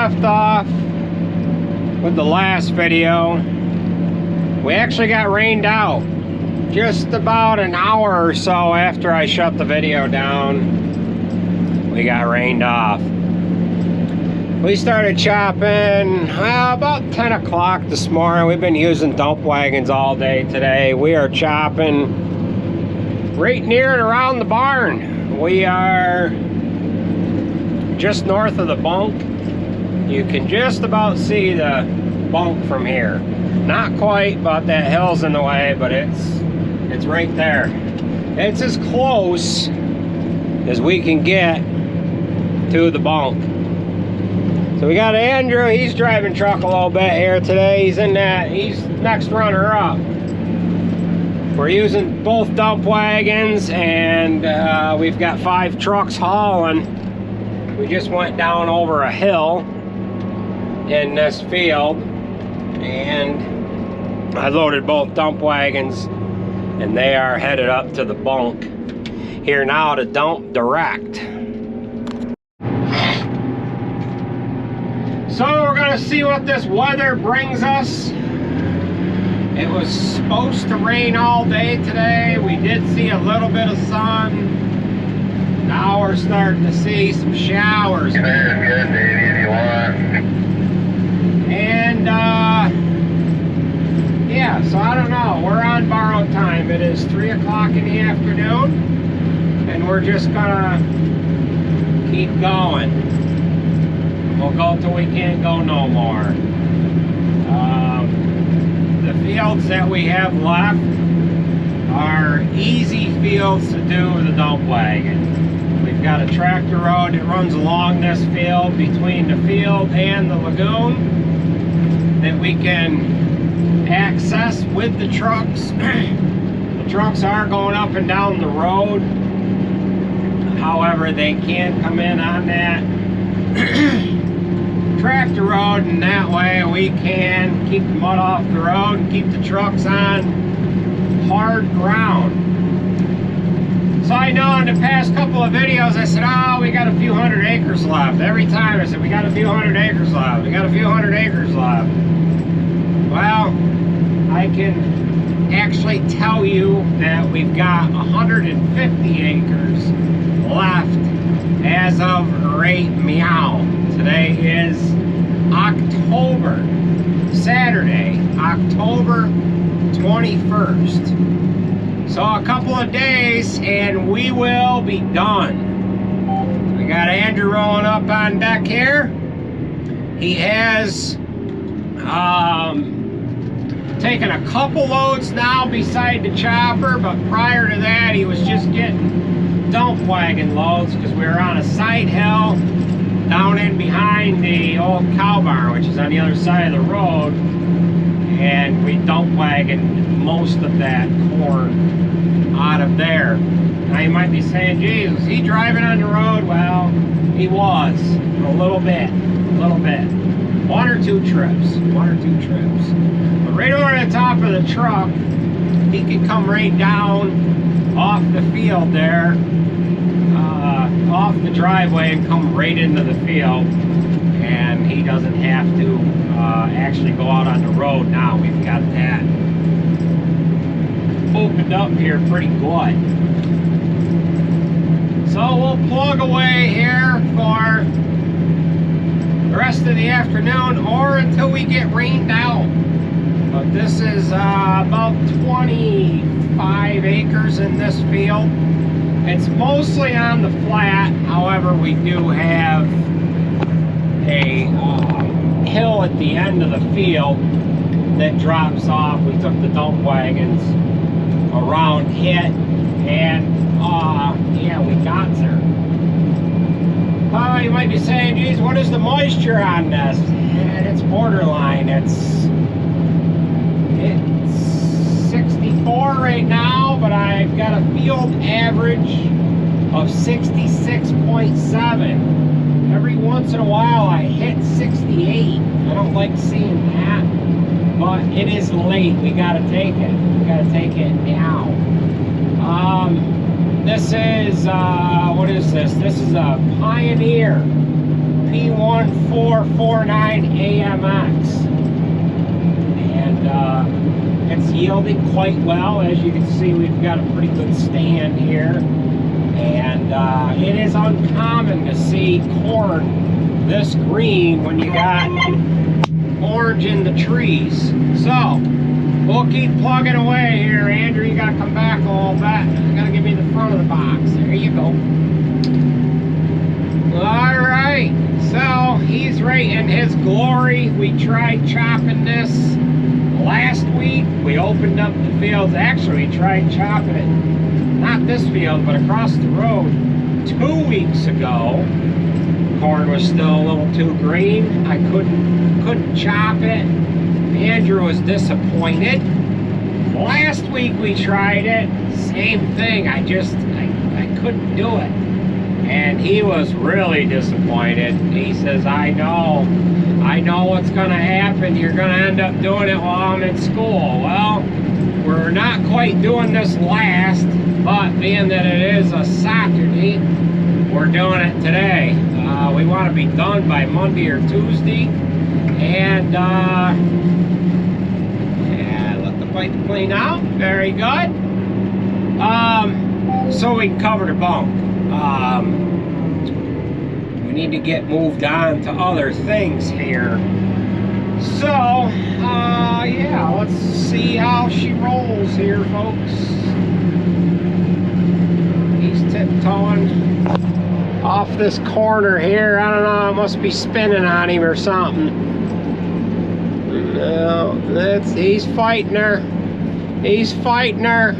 left off with the last video, we actually got rained out just about an hour or so after I shut the video down. We got rained off. We started chopping about 10 o'clock this morning. We've been using dump wagons all day today. We are chopping right near and around the barn. We are just north of the bunk. You can just about see the bunk from here. Not quite, but that hill's in the way, but it's right there. It's as close as we can get to the bunk. So we got Andrew, he's driving truck a little bit here today. He's next runner up. We're using both dump wagons, and we've got 5 trucks hauling. We just went down over a hill in this field, and I loaded both dump wagons, and they are headed up to the bunk here now to dump direct. So we're gonna see what this weather brings us. It was supposed to rain all day today. We did see a little bit of sun. Now we're starting to see some showers. Good, baby, if you want. And yeah, so I don't know. We're on borrowed time. It is 3 o'clock in the afternoon, and we're just gonna keep going. We'll go till we can't go no more. The fields that we have left are easy fields to do with a dump wagon. We've got a tractor road that runs along this field between the field and the lagoon that we can access with the trucks. The trucks are going up and down the road. However, they can't come in on that tractor road, and that way we can keep the mud off the road and keep the trucks on hard ground. So I know in the past couple of videos I said, oh, we got a few hundred acres left. Every time I said, we got a few hundred acres left. We got a few hundred acres left. Well, I can actually tell you that we've got 150 acres left as of right meow. Today is Saturday, October 21st. So a couple of days and we will be done. We got Andrew rolling up on deck here. He has taken a couple loads now beside the chopper, but prior to that he was just getting dump wagon loads because we were on a side hill down in behind the old cow barn, which is on the other side of the road, and we dump wagoned most of that corn out of there. Now you might be saying, geez, was he driving on the road? Well, he was, a little bit. 1 or 2 trips. But right over the top of the truck, he can come right down off the field there, off the driveway, and come right into the field, and he doesn't have to actually go out on the road. Now we've got that opened up here pretty good. So we'll plug away here for the rest of the afternoon or until we get rained out. But this is about 25 acres in this field. It's mostly on the flat. However, we do have a hill at the end of the field that drops off. We took the dump wagons around it, and yeah, we got there. You might be saying, geez, what is the moisture on this? And it's borderline. It's 64 right now, but I've got a field average of 66.7. Every once in a while I hit 68. I don't like seeing that, but it is late. We gotta take it. We gotta take it now. This is, what is this? This is a Pioneer P1449AMX. And it's yielding quite well. As you can see, we've got a pretty good stand here. And it is uncommon to see corn this green when you got orange in the trees. So we'll keep plugging away here. Andrew, you gotta come back a little bit. You gotta give me the front of the box. There you go. All right, so he's right in his glory. We tried chopping this last week. We opened up the fields. Actually, we tried chopping it, not this field, but across the road 2 weeks ago. Corn was still a little too green. I couldn't chop it. Andrew was disappointed. Last week we tried it, same thing. I couldn't do it. And he was really disappointed. He says, I know what's gonna happen. You're gonna end up doing it while I'm in school. Well, we're not quite doing this last, but being that it is a Saturday, we're doing it today. We want to be done by Monday or Tuesday. And yeah, let the pipe clean out. Very good. So we can cover the bunk. We need to get moved on to other things here. So, yeah, let's see how she rolls here, folks. He's tiptoeing off this corner here. I don't know, it must be spinning on him or something. No, he's fighting her. He's fighting her.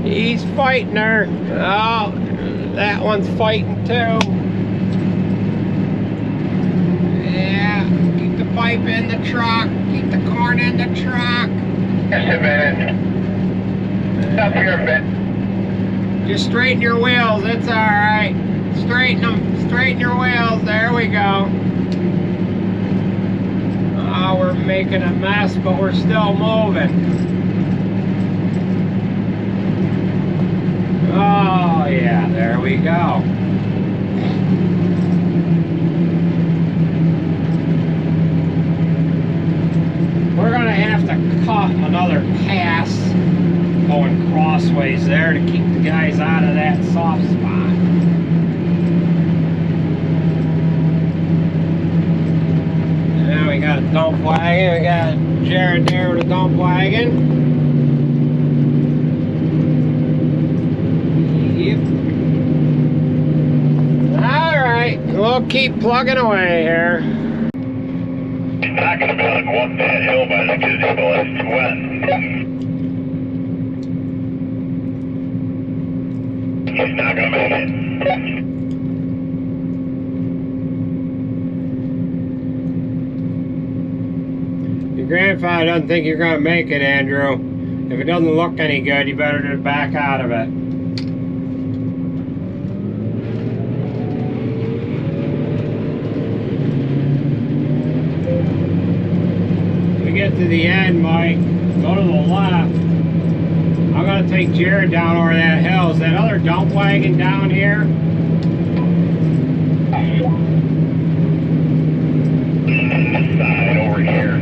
He's fighting her. Oh, that one's fighting too. Yeah, keep the pipe in the truck. Keep the corn in the truck. Just a minute. Stop here a bit. Just straighten your wheels, it's alright. Straighten them, straighten your wheels, there we go. Oh, we're making a mess, but we're still moving. Oh yeah, there we go. We're gonna have to cut another pass going crossways there to keep the guys out of that soft spot. Now we got a dump wagon. We got Jared there with a dump wagon. Yep. Alright, we'll keep plugging away here. Talking about one bad hill by the gazebo is wet. He's not gonna make it. Your grandfather doesn't think you're gonna make it, Andrew. If it doesn't look any good, you better just back out of it. When we get to the end, Mike, go to the left. I'm gonna take Jared down over that hill. Is that other dump wagon down here? Side over here.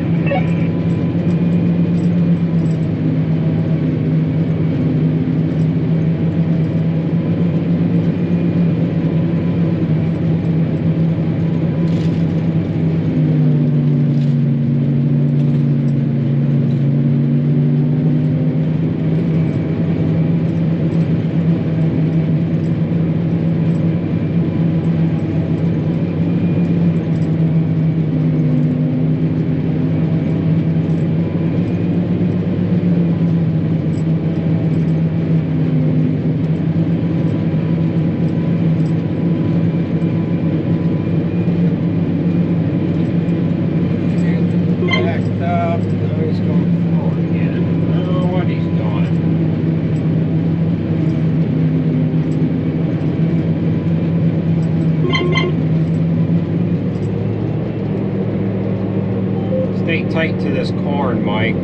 Stay tight to this corn, Mike.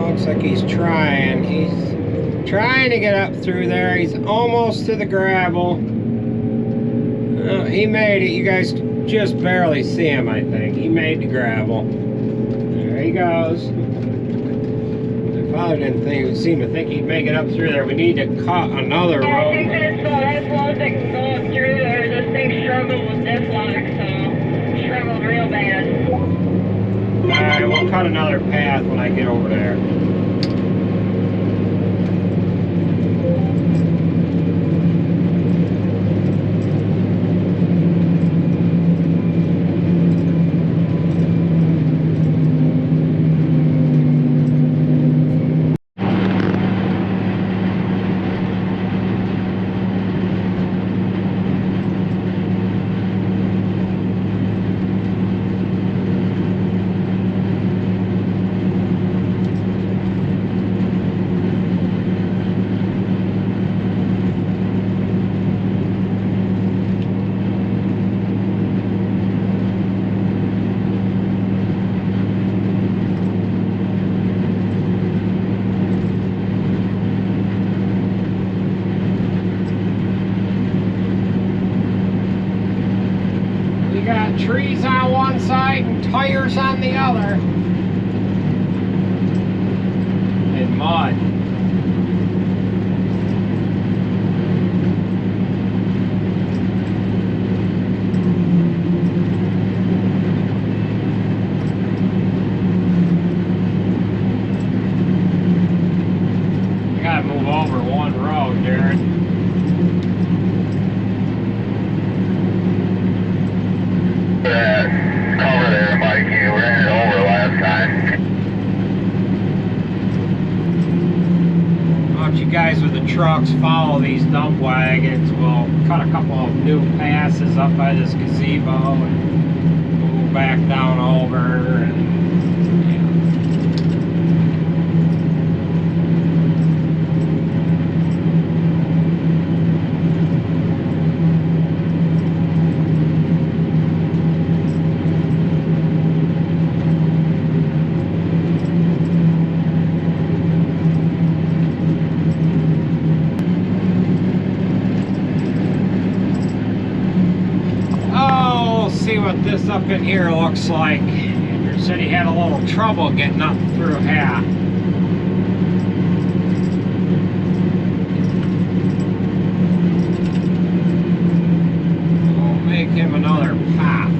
Looks like he's trying. Trying to get up through there. He's almost to the gravel. He made it. You guys just barely see him, I think. He made the gravel. There he goes. My father didn't seem to think he'd make it up through there. We need to cut another Yeah, I road. think that's close to going through there. This thing struggled with this lock, so struggled real bad. Alright, we'll cut another path when I get over there. We got trees on one side and tires on the other. And mud. You gotta move over one road, Jared. Cover there, Mikey. We ran it over last time. Why don't you guys with the trucks follow these dump wagons? We'll cut a couple of new passes up by this gazebo and move back down over. And, see what this up in here looks like. Andrew said he had a little trouble getting up through half. We'll make him another path.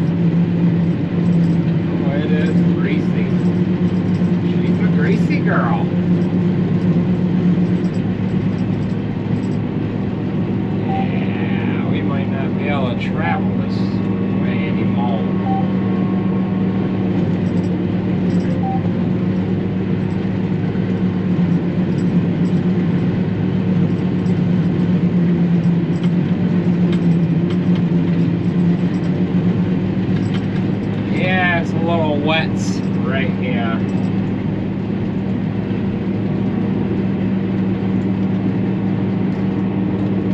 Oh, it is greasy. She's a greasy girl. Yeah, we might not be able to travel this way anymore. Yeah, it's a little wet right here.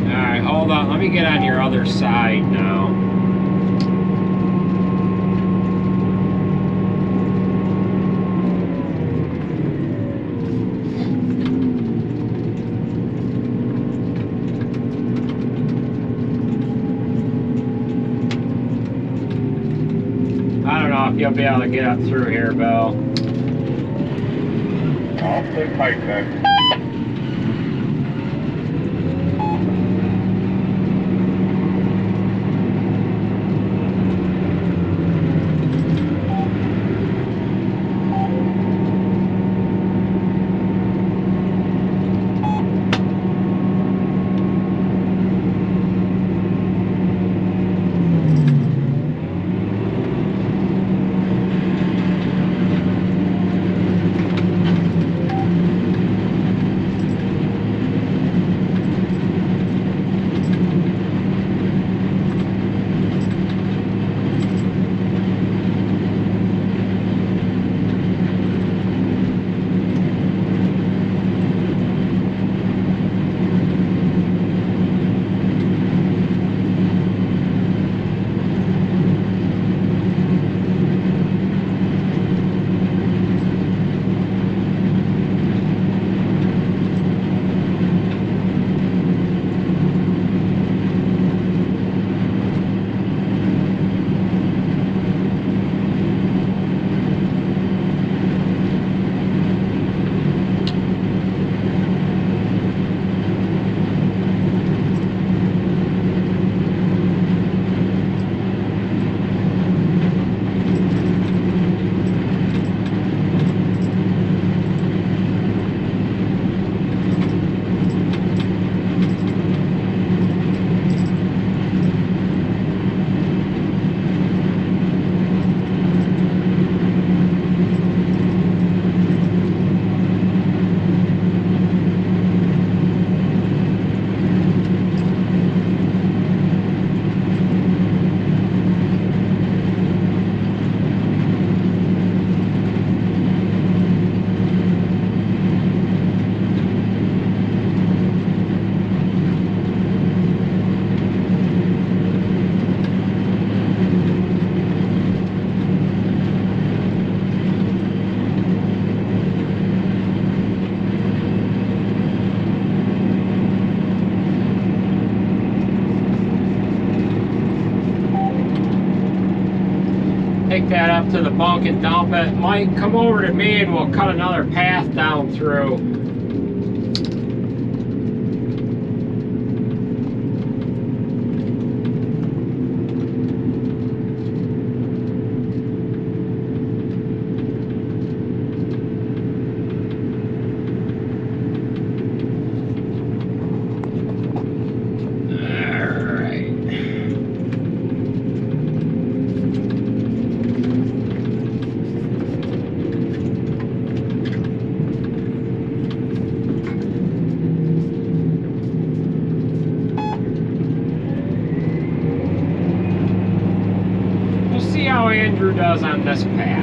Alright, hold on. Let me get on your other side now. I don't know if you'll be able to get up through here, Bill. I'll stay tight then. take that up to the bunk and dump it. Mike, come over to me and we'll cut another path down through. How Andrew does on this path.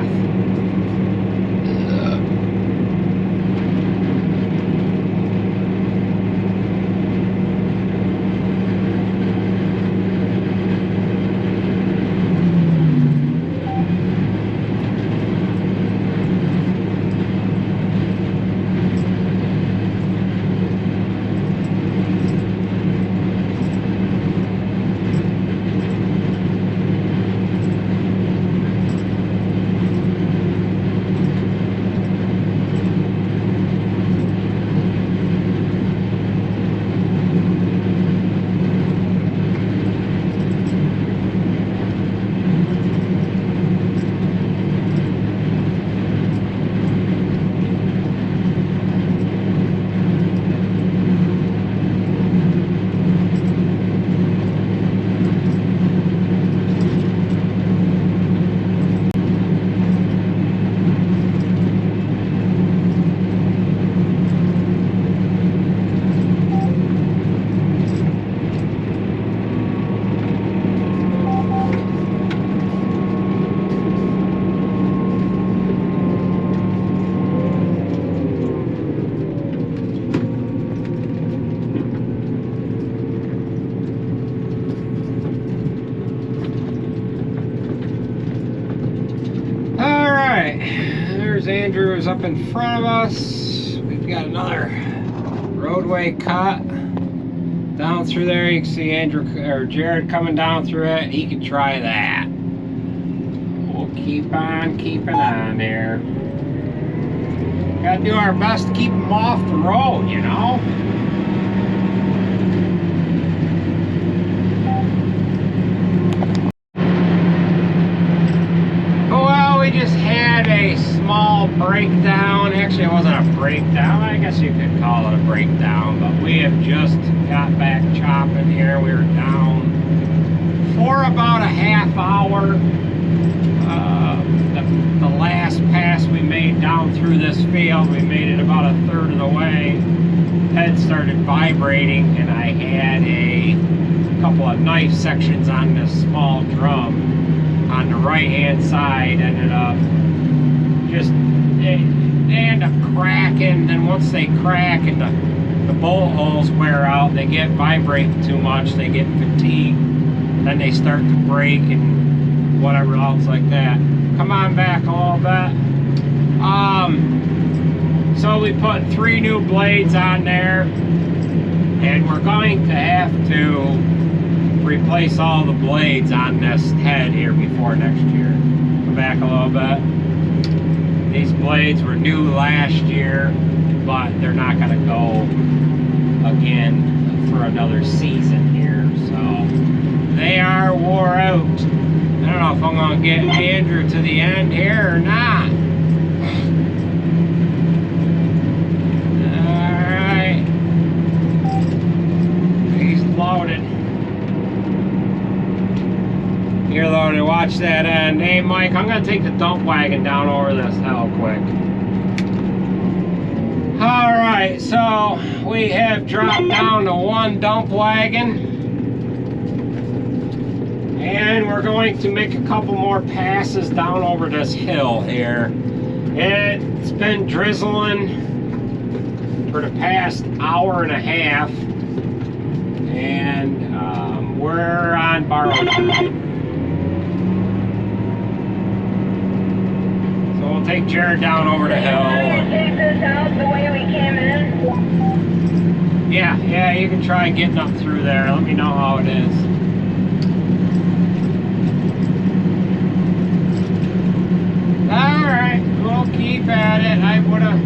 Andrew's up in front of us. We've got another roadway cut down through there. You can see Andrew or Jared coming down through it. He could try that. We'll keep on keeping on there. Gotta do our best to keep them off the road, you know. Just had a small breakdown. Actually, it wasn't a breakdown. I guess you could call it a breakdown, but we have just got back chopping here. We were down for about a half hour. The last pass we made down through this field, we made it about a third of the way. Head started vibrating, and I had a couple of knife sections on this small drum on the right hand side. Ended up just they end up cracking, and once they crack and the bolt holes wear out, they get vibrating too much, they get fatigued, then they start to break and whatever else like that. Come on back a little bit. So we put 3 new blades on there, and we're going to have to replace all the blades on this head here before next year. Come back a little bit. These blades were new last year, but they're not going to go again for another season here. So they are wore out. I don't know if I'm going to get Andrew to the end here or not. Alright. He's loaded. You're loaded. Watch that end. Hey, Mike, I'm going to take the dump wagon down over this hill quick. Alright, so we have dropped down to 1 dump wagon. And we're going to make a couple more passes down over this hill here. It's been drizzling for the past hour and a half. And we're on borrowed time. We'll take Jared down over the hill. Take this out the way we came in. Yeah, you can try getting up through there. Let me know how it is. I'll keep at it. I would have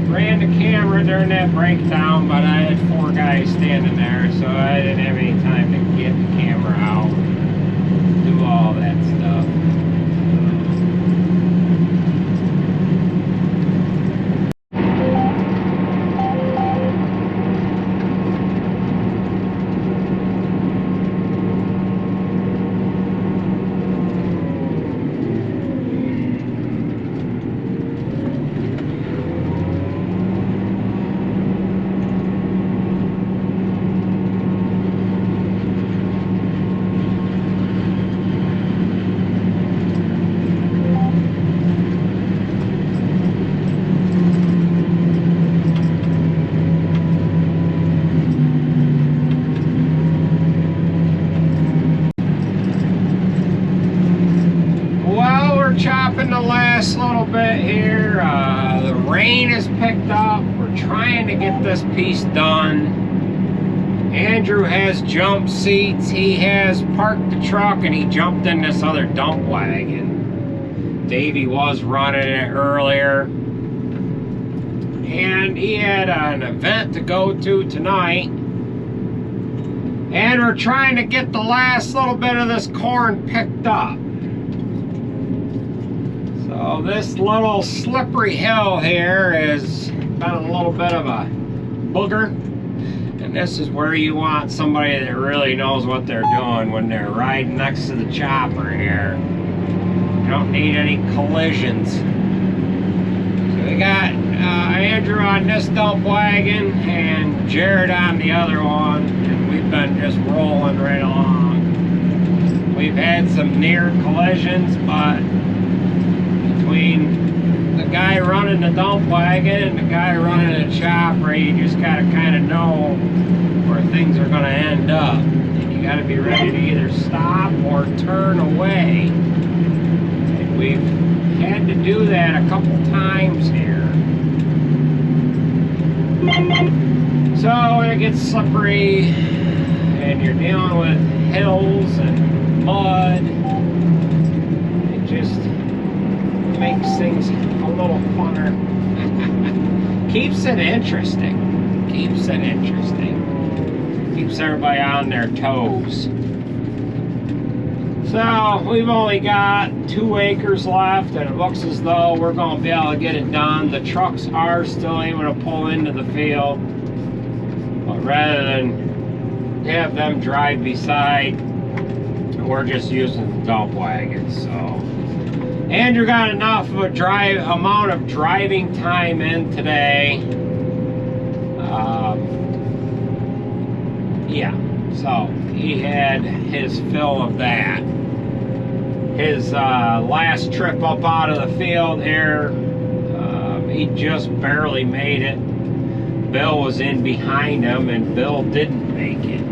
ran the camera during that breakdown, but I had 4 guys standing there, so I didn't have any time to get the camera out, do all that stuff. Chopping the last little bit here. The rain has picked up. We're trying to get this piece done. Andrew has jump seats. He has parked the truck and he jumped in this other dump wagon. Davey was running it earlier. And he had an event to go to tonight. And we're trying to get the last little bit of this corn picked up. So this little slippery hill here has been a little bit of a booger. And this is where you want somebody that really knows what they're doing when they're riding next to the chopper here. You don't need any collisions. So we got Andrew on this dump wagon and Jared on the other one. And we've been just rolling right along. We've had some near collisions, but between the guy running the dump wagon and the guy running the chopper, you just gotta kind of know where things are gonna end up. And you gotta be ready to either stop or turn away. And we've had to do that a couple times here. So when it gets slippery and you're dealing with hills and mud, it just makes things a little funner. Keeps it interesting. Keeps it interesting. Keeps everybody on their toes. So we've only got 2 acres left, and it looks as though we're going to be able to get it done. The trucks are still able to pull into the field, but rather than have them drive beside, we're just using the dump wagon. So Andrew got enough of a amount of driving time in today. Yeah, so he had his fill of that. His last trip up out of the field here, he just barely made it. Bill was in behind him and Bill didn't make it.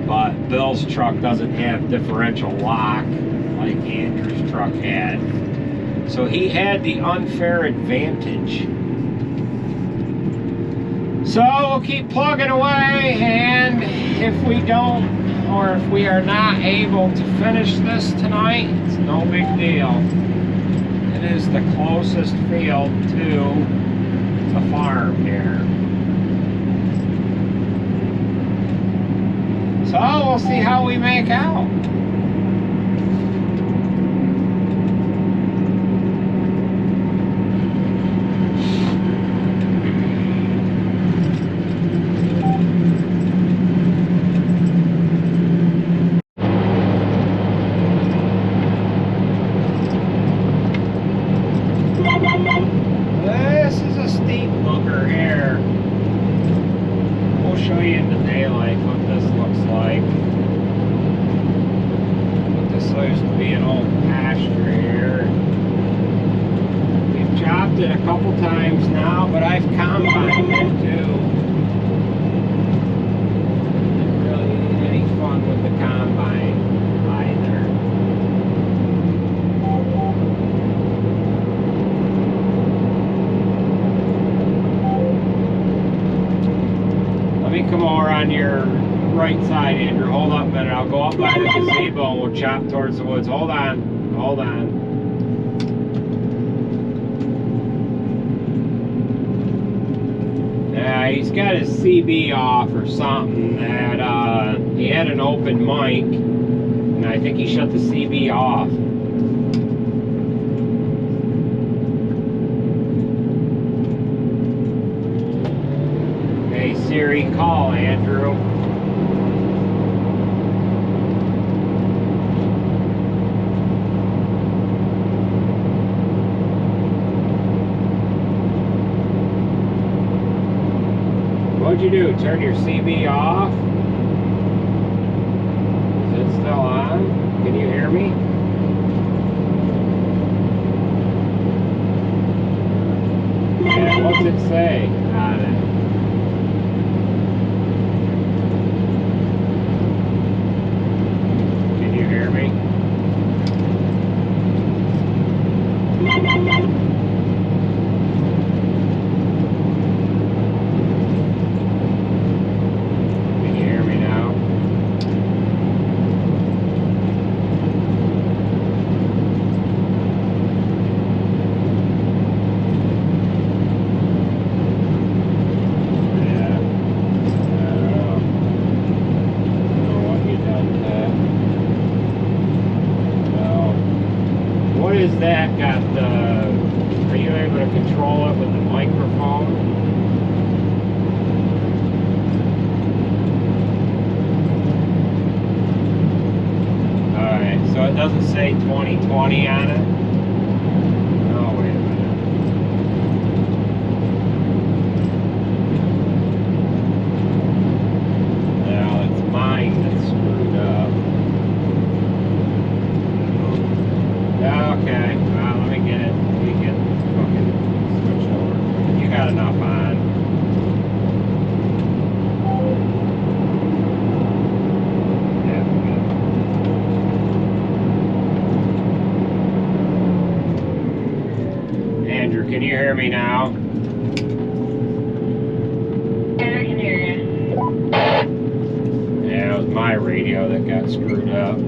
But Bill's truck doesn't have differential lock like Andrew's truck had. So he had the unfair advantage. So we'll keep plugging away, and if we don't, or if we are not able to finish this tonight, it's no big deal. It is the closest field to the farm here. So we'll see how we make out. This is a steep looker here. We'll show you in the daylight what this looks like. But this used to be an old pasture here. We've chopped it a couple times now, but I've combined it too. Didn't really need any fun with the combine either. Come over on your right side, Andrew. Hold up a minute. I'll go up by the gazebo and we'll chop towards the woods. Hold on. Hold on. Yeah, he's got his CB off or something. That he had an open mic, and I think he shut the CB off. Hey Siri, call Andrew. What'd you do? Turn your CB off? Is it still on? Can you hear me? Yeah, what's it say on it? Can you hear me? Can you hear me now? Yeah. I don't know what you done with that. No. What is that got are you able to control it with the microphone? Alright, so it doesn't say 2020 on it? Oh, wait a minute. Well, it's mine that's screwed up. Okay, well, let me get it. We get fucking switched over. You got enough on. Yeah, good. Andrew, can you hear me now? Yeah, I can hear you. Yeah, it was my radio that got screwed up.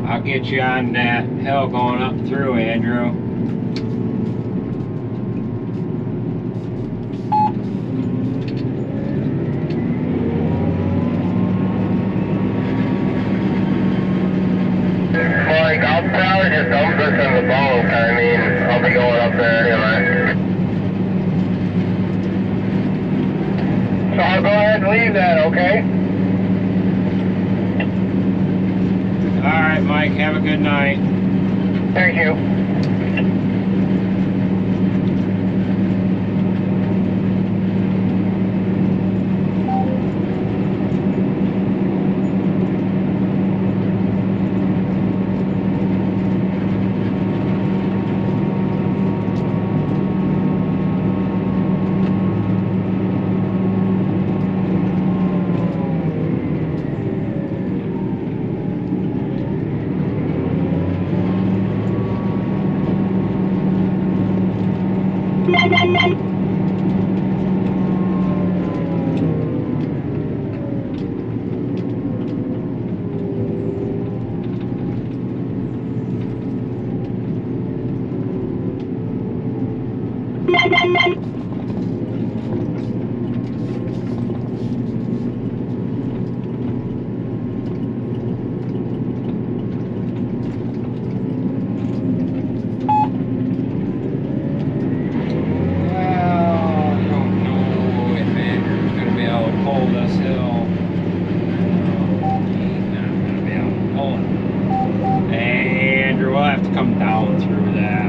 I'll get you on that hill going up through, Andrew. Like, I'll probably just dump this in the boat. I mean, I'll be going up there anyway. So I'll go ahead and leave that, okay? Alright, Mike, have a good night. Thank you. down through that.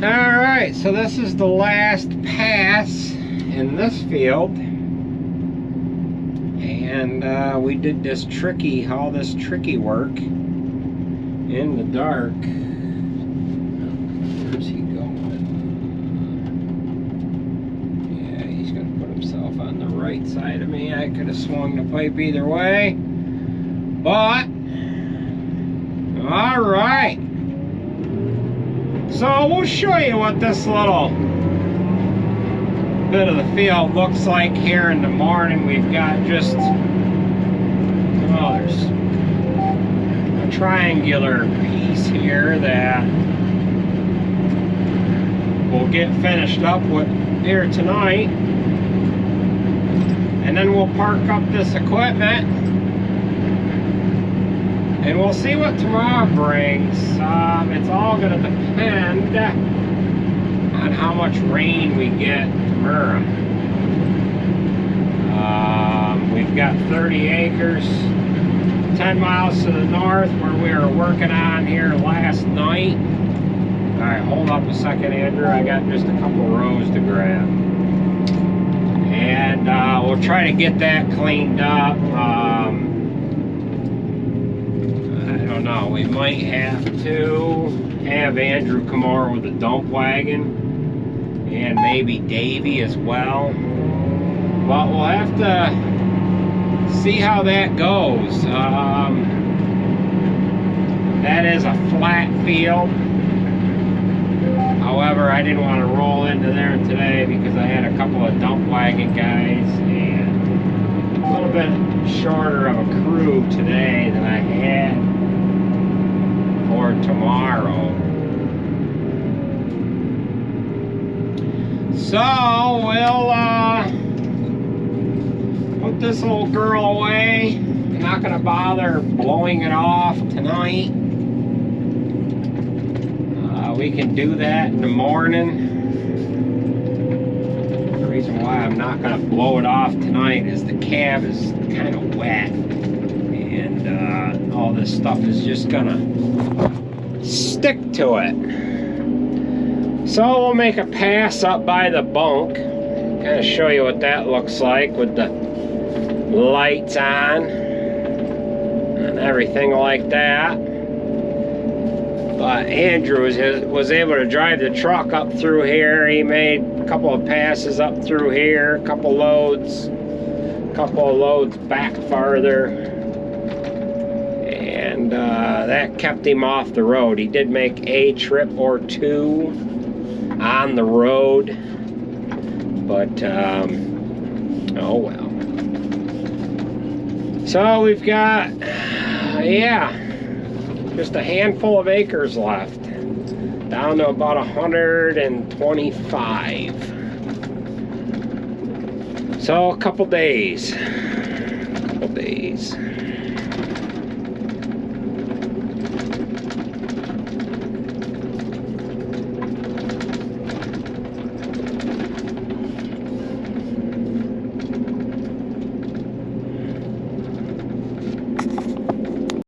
Alright, so this is the last pass in this field. And we did this all this tricky work in the dark. Where's he going? Yeah, he's gonna put himself on the right side of me. I could have swung the pipe either way. But, alright. So we'll show you what this little bit of the field looks like here in the morning. We've got just, there's a triangular piece here that we'll get finished up with here tonight. And then we'll park up this equipment. And we'll see what tomorrow brings. It's all going to depend on how much rain we get tomorrow. We've got 30 acres, 10 miles to the north where we were working on here last night. All right, hold up a second, Andrew. I got just a couple rows to grab. And we'll try to get that cleaned up. No, we might have to have Andrew come over with a dump wagon and maybe Davey as well, but we'll have to see how that goes. That is a flat field. However, I didn't want to roll into there today because I had a couple of dump wagon guys and a little bit shorter of a crew today than I had for tomorrow. So we'll put this little girl away. I'm not gonna bother blowing it off tonight. We can do that in the morning. The reason why I'm not gonna blow it off tonight is the cab is kind of wet. And all this stuff is just gonna stick to it. So we'll make a pass up by the bunk, kind of show you what that looks like with the lights on and everything like that. But Andrew was able to drive the truck up through here. He made a couple of passes up through here, a couple of loads back farther. And that kept him off the road. He did make a trip or two on the road, but oh well. So we've got, just a handful of acres left, down to about 125. So a couple days.